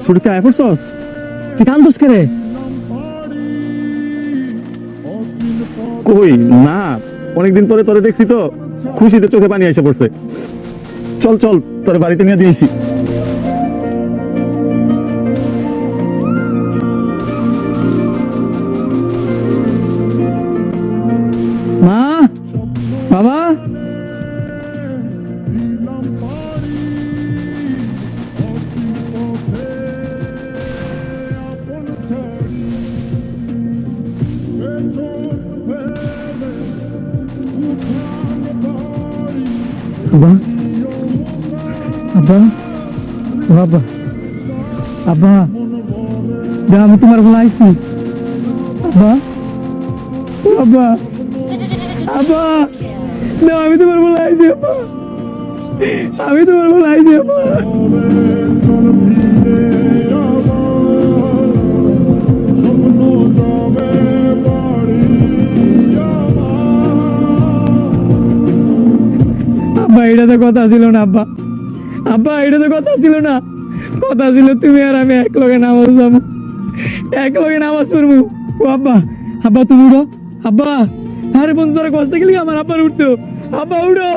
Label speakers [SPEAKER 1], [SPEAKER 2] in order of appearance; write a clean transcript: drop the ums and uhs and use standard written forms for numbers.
[SPEAKER 1] ছুটিতে আয় পড়ছস?
[SPEAKER 2] তুই কান্দোস কে রে?
[SPEAKER 1] কই না, অনেকদিন পরে তোরে দেখছি তো, খুশিতে চোখে পানি এসে পড়ছে। চল চল, তোরে বাড়িতে নিয়ে দিয়েছি।
[SPEAKER 2] মা, বাবা, আব্বা, আব্বা, ও আব্বা, আব্বা, যা আমি তোমার বলে আইছি। আব্বা, ও আব্বা, আব্বা, না আমি তোমার বলে আইছি। আব্বা, আমি তোমার বলে আইছি। আব্বা, আব্বা এটা তো কথা ছিল না। আব্বা, আব্বা এটা তো কথা ছিল না। কথা ছিল তুমি আর আমি এক লগে নামাজ যাবো, এক লগে নামাজ পড়বো। ও আব্বা, আব্বা তুমি উঠো। আব্বা, আরে বন্ধু তোরা কষ্ট গেলি আমার আব্বার উঠতো। আব্বা উঠো।